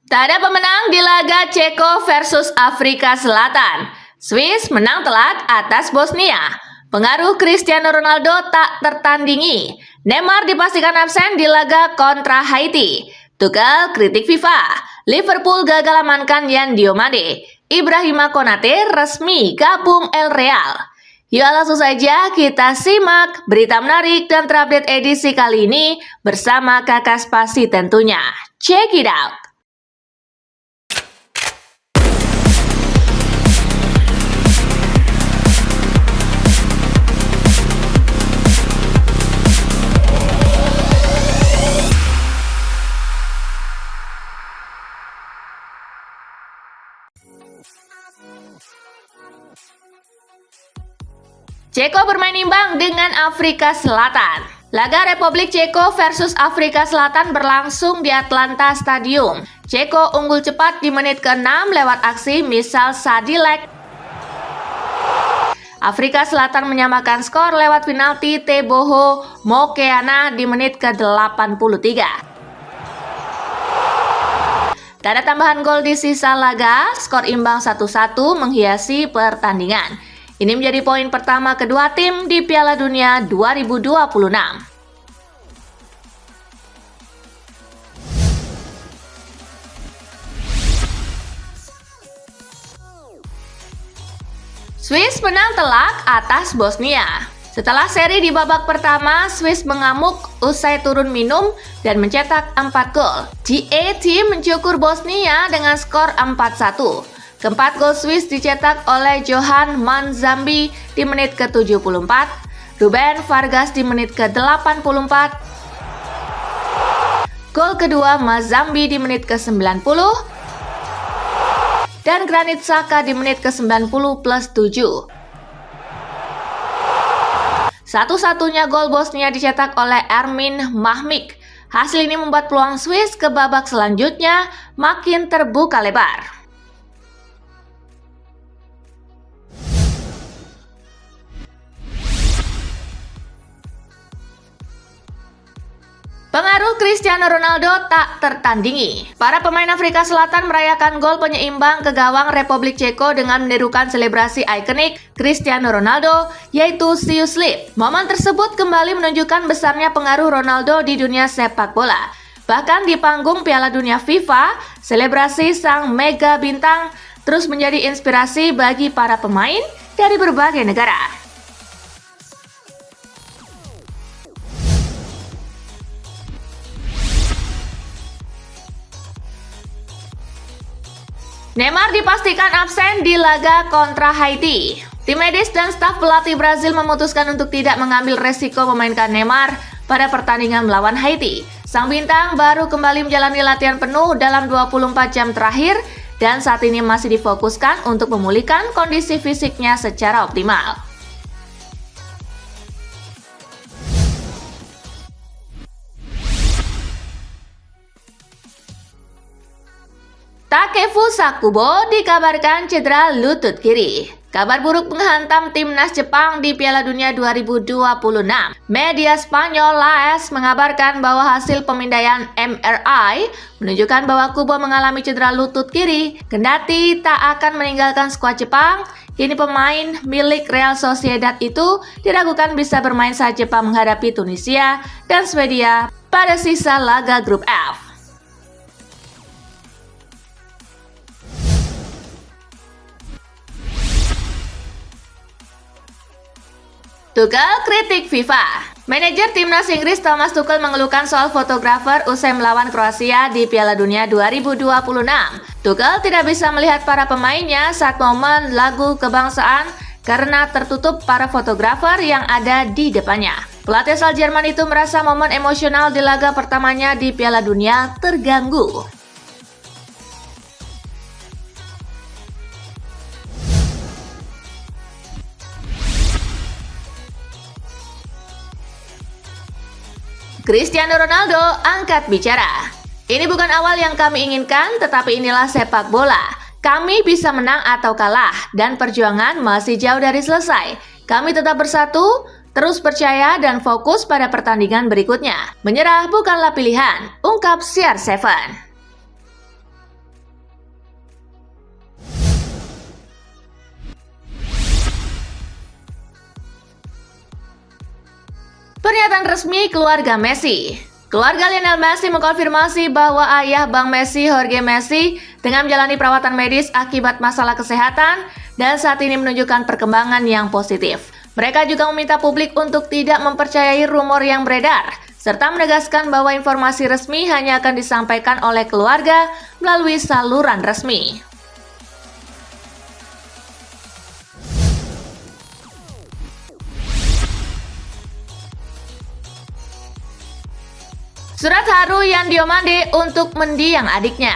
Tak ada pemenang di laga Ceko versus Afrika Selatan. Swiss menang telak atas Bosnia. Pengaruh Cristiano Ronaldo tak tertandingi. Neymar dipastikan absen di laga kontra Haiti. Tuchel kritik FIFA. Liverpool gagal amankan Yan Diomande. Ibrahima Konate resmi gabung El Real. Yuk langsung saja kita simak berita menarik dan terupdate edisi kali ini bersama Kakak Spasi tentunya. Check it out! Ceko bermain imbang dengan Afrika Selatan. Laga Republik Ceko versus Afrika Selatan berlangsung di Atlanta Stadium. Ceko unggul cepat di menit ke-6 lewat aksi Misal Sadilek. Afrika Selatan menyamakan skor lewat penalti Teboho Mokeana di menit ke-83. Tak ada tambahan gol di sisa laga, skor imbang 1-1 menghiasi pertandingan. Ini menjadi poin pertama kedua tim di Piala Dunia 2026. Swiss menang telak atas Bosnia. Setelah seri di babak pertama, Swiss mengamuk usai turun minum dan mencetak 4 gol. GA Team mencukur Bosnia dengan skor 4-1. Keempat gol Swiss dicetak oleh Johan Manzambi di menit ke-74, Ruben Vargas di menit ke-84, gol kedua Manzambi di menit ke-90, dan Granit Xhaka di menit ke-90+7. Satu-satunya gol Bosnia dicetak oleh Ermin Mahmik. Hasil ini membuat peluang Swiss ke babak selanjutnya makin terbuka lebar. Pengaruh Cristiano Ronaldo tak tertandingi. Para pemain Afrika Selatan merayakan gol penyeimbang ke gawang Republik Ceko dengan menirukan selebrasi ikonik Cristiano Ronaldo, yaitu See You Sleep. Momen tersebut kembali menunjukkan besarnya pengaruh Ronaldo di dunia sepak bola. Bahkan di panggung Piala Dunia FIFA, selebrasi sang mega bintang terus menjadi inspirasi bagi para pemain dari berbagai negara. Neymar dipastikan absen di laga kontra Haiti. Tim medis dan staf pelatih Brazil memutuskan untuk tidak mengambil resiko memainkan Neymar pada pertandingan melawan Haiti. Sang bintang baru kembali menjalani latihan penuh dalam 24 jam terakhir dan saat ini masih difokuskan untuk memulihkan kondisi fisiknya secara optimal. Takefusa Kubo dikabarkan cedera lutut kiri. Kabar buruk menghantam timnas Jepang di Piala Dunia 2026. Media Spanyol AS mengabarkan bahwa hasil pemindaian MRI menunjukkan bahwa Kubo mengalami cedera lutut kiri. Kendati tak akan meninggalkan skuad Jepang, kini pemain milik Real Sociedad itu diragukan bisa bermain saat Jepang menghadapi Tunisia dan Swedia pada sisa laga grup F. Tuchel kritik FIFA. Manajer timnas Inggris Thomas Tuchel mengeluhkan soal fotografer usai melawan Kroasia di Piala Dunia 2026. Tuchel tidak bisa melihat para pemainnya saat momen lagu kebangsaan karena tertutup para fotografer yang ada di depannya. Pelatih asal Jerman itu merasa momen emosional di laga pertamanya di Piala Dunia terganggu. Cristiano Ronaldo angkat bicara. Ini bukan awal yang kami inginkan, tetapi inilah sepak bola. Kami bisa menang atau kalah, dan perjuangan masih jauh dari selesai. Kami tetap bersatu, terus percaya dan fokus pada pertandingan berikutnya. Menyerah bukanlah pilihan, ungkap CR7. Pernyataan resmi keluarga Messi. Keluarga Lionel Messi mengkonfirmasi bahwa ayah Bang Messi, Jorge Messi, tengah menjalani perawatan medis akibat masalah kesehatan dan saat ini menunjukkan perkembangan yang positif. Mereka juga meminta publik untuk tidak mempercayai rumor yang beredar, serta menegaskan bahwa informasi resmi hanya akan disampaikan oleh keluarga melalui saluran resmi. Surat haru Yan Diomande untuk mendiang adiknya.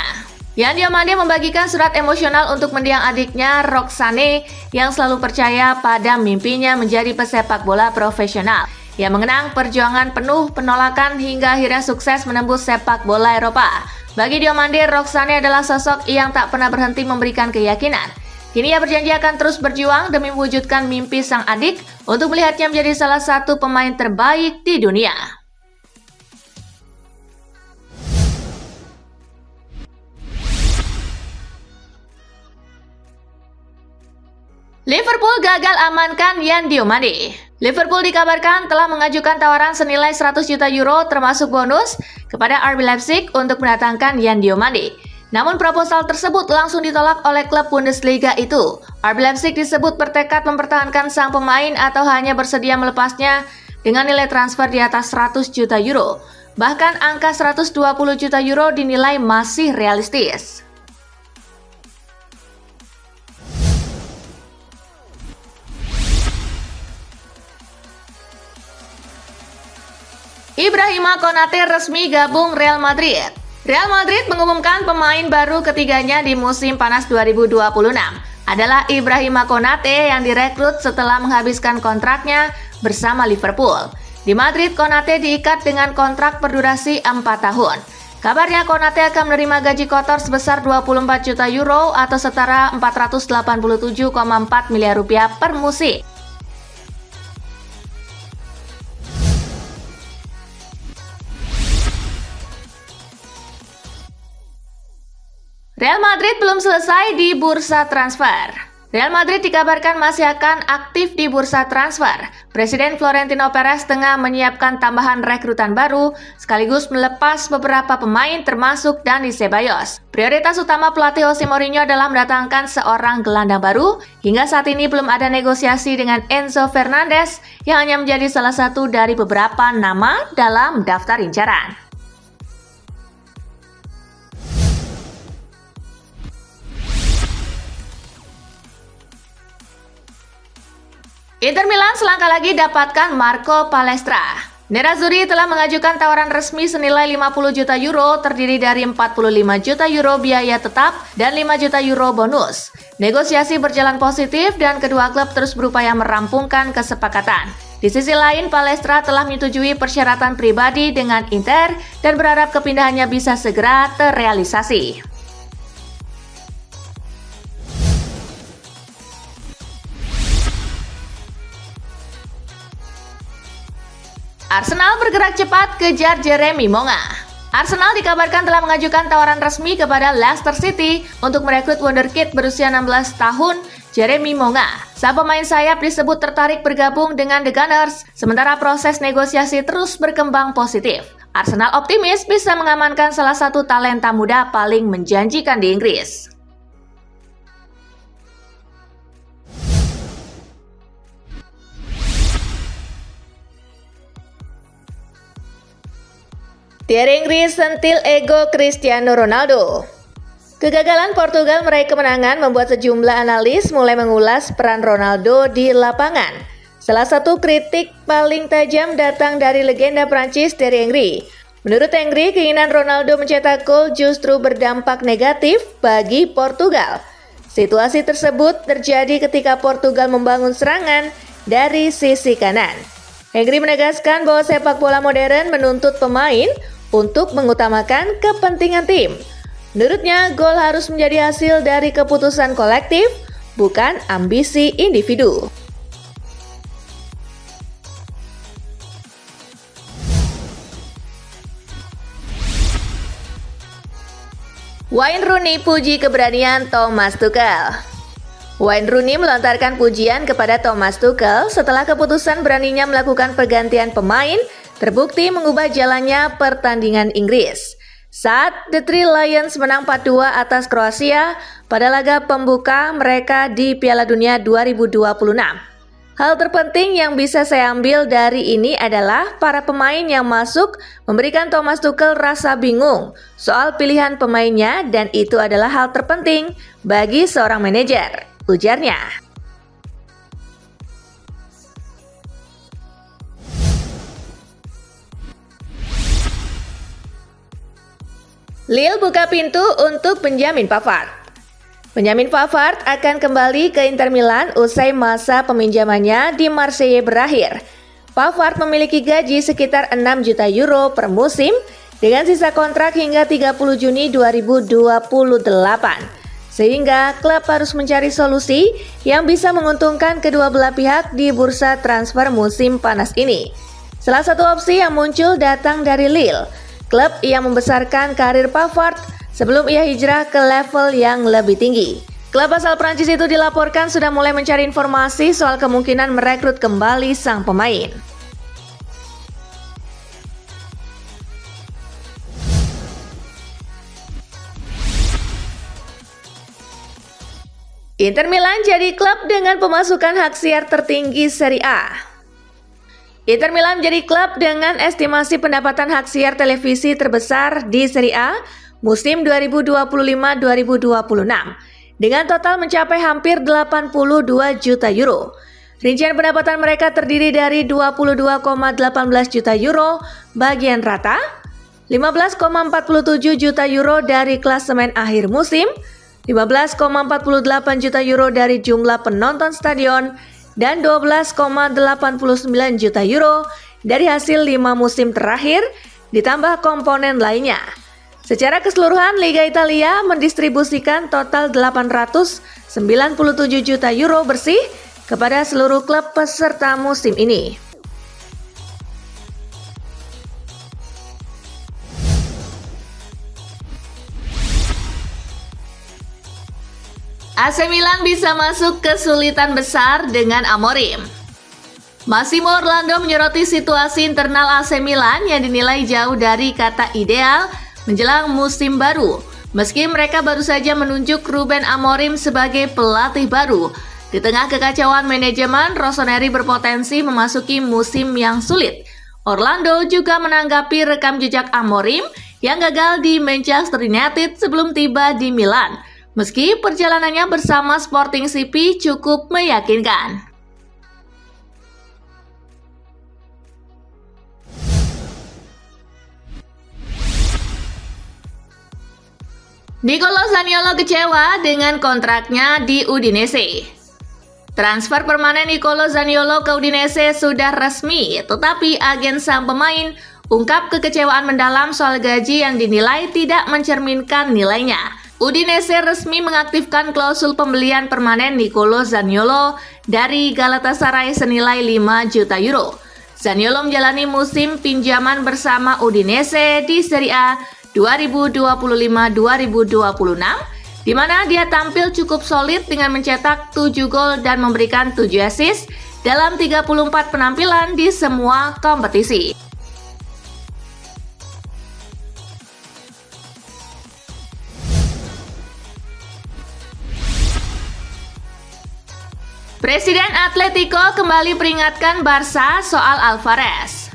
Yan Diomande membagikan surat emosional untuk mendiang adiknya Roxane yang selalu percaya pada mimpinya menjadi pesepak bola profesional. Ia mengenang perjuangan penuh penolakan hingga akhirnya sukses menembus sepak bola Eropa. Bagi Diomande, Roxane adalah sosok yang tak pernah berhenti memberikan keyakinan. Kini ia berjanji akan terus berjuang demi mewujudkan mimpi sang adik untuk melihatnya menjadi salah satu pemain terbaik di dunia. Liverpool gagal amankan Yan Diomande. Liverpool dikabarkan telah mengajukan tawaran senilai 100 juta euro termasuk bonus kepada RB Leipzig untuk mendatangkan Yan Diomande. Namun proposal tersebut langsung ditolak oleh klub Bundesliga itu. RB Leipzig disebut bertekad mempertahankan sang pemain atau hanya bersedia melepasnya dengan nilai transfer di atas 100 juta euro. Bahkan angka 120 juta euro dinilai masih realistis. Ibrahima Konate resmi gabung Real Madrid. Real Madrid mengumumkan pemain baru ketiganya di musim panas 2026 adalah Ibrahima Konate yang direkrut setelah menghabiskan kontraknya bersama Liverpool. Di Madrid, Konate diikat dengan kontrak berdurasi 4 tahun. Kabarnya Konate akan menerima gaji kotor sebesar 24 juta euro atau setara 487,4 miliar rupiah per musim. Real Madrid belum selesai di bursa transfer. Real Madrid dikabarkan masih akan aktif di bursa transfer. Presiden Florentino Perez tengah menyiapkan tambahan rekrutan baru, sekaligus melepas beberapa pemain termasuk Dani Ceballos. Prioritas utama pelatih Jose Mourinho adalah mendatangkan seorang gelandang baru. Hingga saat ini belum ada negosiasi dengan Enzo Fernandez yang hanya menjadi salah satu dari beberapa nama dalam daftar incaran. Inter Milan selangkah lagi dapatkan Marco Palestra. Nerazzurri telah mengajukan tawaran resmi senilai 50 juta euro terdiri dari 45 juta euro biaya tetap dan 5 juta euro bonus. Negosiasi berjalan positif dan kedua klub terus berupaya merampungkan kesepakatan. Di sisi lain, Palestra telah menyetujui persyaratan pribadi dengan Inter dan berharap kepindahannya bisa segera terrealisasi. Arsenal bergerak cepat kejar Jeremy Monga. Arsenal dikabarkan telah mengajukan tawaran resmi kepada Leicester City untuk merekrut wonderkid berusia 16 tahun Jeremy Monga. Sang pemain sayap disebut tertarik bergabung dengan The Gunners, sementara proses negosiasi terus berkembang positif. Arsenal optimis bisa mengamankan salah satu talenta muda paling menjanjikan di Inggris. Thierry Henry sentil ego Cristiano Ronaldo. Kegagalan Portugal meraih kemenangan membuat sejumlah analis mulai mengulas peran Ronaldo di lapangan. Salah satu kritik paling tajam datang dari legenda Prancis Thierry Henry. Menurut Henry, keinginan Ronaldo mencetak gol justru berdampak negatif bagi Portugal. Situasi tersebut terjadi ketika Portugal membangun serangan dari sisi kanan. Henry menegaskan bahwa sepak bola modern menuntut pemain untuk mengutamakan kepentingan tim. Menurutnya, gol harus menjadi hasil dari keputusan kolektif, bukan ambisi individu. Wayne Rooney puji keberanian Thomas Tuchel. Wayne Rooney melontarkan pujian kepada Thomas Tuchel setelah keputusan beraninya melakukan pergantian pemain terbukti mengubah jalannya pertandingan Inggris. Saat The Three Lions menang 4-2 atas Kroasia pada laga pembuka mereka di Piala Dunia 2026. Hal terpenting yang bisa saya ambil dari ini adalah para pemain yang masuk memberikan Thomas Tuchel rasa bingung soal pilihan pemainnya dan itu adalah hal terpenting bagi seorang manajer, ujarnya. Lille buka pintu untuk Benjamin Pavard. Benjamin Pavard akan kembali ke Inter Milan usai masa peminjamannya di Marseille berakhir. Pavard memiliki gaji sekitar 6 juta euro per musim dengan sisa kontrak hingga 30 Juni 2028. Sehingga klub harus mencari solusi yang bisa menguntungkan kedua belah pihak di bursa transfer musim panas ini. Salah satu opsi yang muncul datang dari Lille, klub yang membesarkan karir Pavard sebelum ia hijrah ke level yang lebih tinggi. Klub asal Prancis itu dilaporkan sudah mulai mencari informasi soal kemungkinan merekrut kembali sang pemain. Inter Milan jadi klub dengan pemasukan hak siar tertinggi Serie A. Inter Milan menjadi klub dengan estimasi pendapatan hak siar televisi terbesar di Serie A musim 2025-2026 dengan total mencapai hampir 82 juta euro. Rincian pendapatan mereka terdiri dari 22,18 juta euro bagian rata, 15,47 juta euro dari klasemen akhir musim, 15,48 juta euro dari jumlah penonton stadion, dan 12,89 juta euro dari hasil 5 musim terakhir ditambah komponen lainnya. Secara keseluruhan, Liga Italia mendistribusikan total 897 juta euro bersih kepada seluruh klub peserta musim ini. AC Milan bisa masuk kesulitan besar dengan Amorim. Massimo Orlando menyoroti situasi internal AC Milan yang dinilai jauh dari kata ideal menjelang musim baru. Meski mereka baru saja menunjuk Ruben Amorim sebagai pelatih baru, di tengah kekacauan manajemen, Rossoneri berpotensi memasuki musim yang sulit. Orlando juga menanggapi rekam jejak Amorim yang gagal di Manchester United sebelum tiba di Milan. Meski perjalanannya bersama Sporting CP cukup meyakinkan. Nicolo Zaniolo kecewa dengan kontraknya di Udinese. Transfer permanen Nicolo Zaniolo ke Udinese sudah resmi, tetapi agen sang pemain ungkap kekecewaan mendalam soal gaji yang dinilai tidak mencerminkan nilainya. Udinese resmi mengaktifkan klausul pembelian permanen Nicolo Zaniolo dari Galatasaray senilai 5 juta euro. Zaniolo menjalani musim pinjaman bersama Udinese di Serie A 2025-2026, di mana dia tampil cukup solid dengan mencetak 7 gol dan memberikan 7 assist dalam 34 penampilan di semua kompetisi. Presiden Atletico kembali peringatkan Barca soal Alvarez.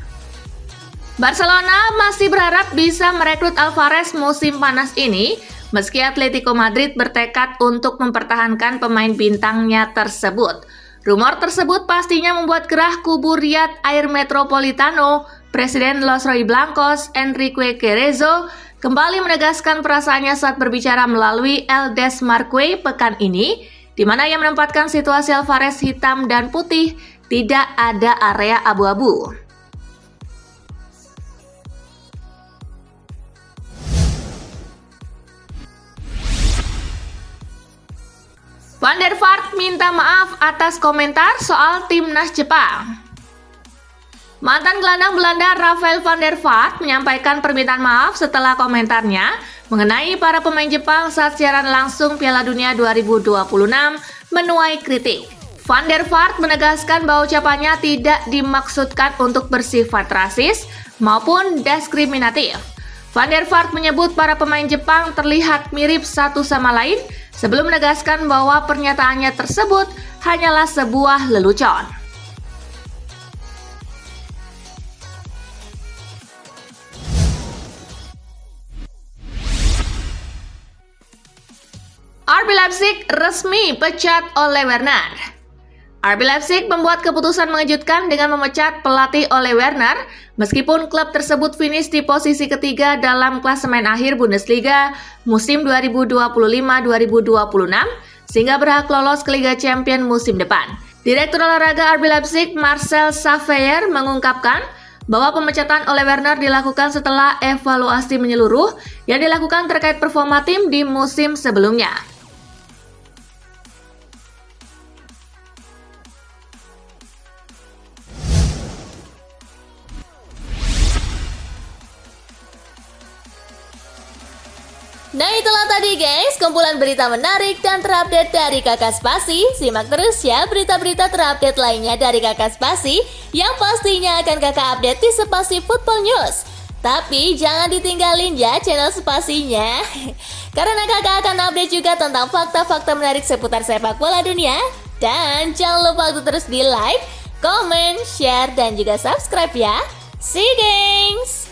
Barcelona masih berharap bisa merekrut Alvarez musim panas ini, meski Atletico Madrid bertekad untuk mempertahankan pemain bintangnya tersebut. Rumor tersebut pastinya membuat gerah kubu Riyad Air Metropolitano. Presiden Los Rojiblancos, Enrique Cerezo, kembali menegaskan perasaannya saat berbicara melalui El Desmarque pekan ini, di mana ia menempatkan situasi Alvarez hitam dan putih, tidak ada area abu-abu. Van der Vaart minta maaf atas komentar soal timnas Jepang. Mantan gelandang Belanda Rafael van der Vaart menyampaikan permintaan maaf setelah komentarnya mengenai para pemain Jepang saat siaran langsung Piala Dunia 2026 menuai kritik. Van der Vaart menegaskan bahwa ucapannya tidak dimaksudkan untuk bersifat rasis maupun diskriminatif. Van der Vaart menyebut para pemain Jepang terlihat mirip satu sama lain sebelum menegaskan bahwa pernyataannya tersebut hanyalah sebuah lelucon. RB Leipzig resmi pecat Ole Werner. RB Leipzig membuat keputusan mengejutkan dengan memecat pelatih Ole Werner meskipun klub tersebut finish di posisi ketiga dalam klasemen akhir Bundesliga musim 2025-2026 sehingga berhak lolos ke Liga Champions musim depan. Direktur olahraga RB Leipzig Marcel Saveier mengungkapkan bahwa pemecatan Ole Werner dilakukan setelah evaluasi menyeluruh yang dilakukan terkait performa tim di musim sebelumnya. Nah itulah tadi guys, kumpulan berita menarik dan terupdate dari Kakak Spasi. Simak terus ya berita-berita terupdate lainnya dari Kakak Spasi yang pastinya akan kakak update di Spasi Football News. Tapi jangan ditinggalin ya channel Spasinya karena kakak akan update juga tentang fakta-fakta menarik seputar sepak bola dunia. Dan jangan lupa untuk terus di like, comment, share, dan juga subscribe ya. See you guys!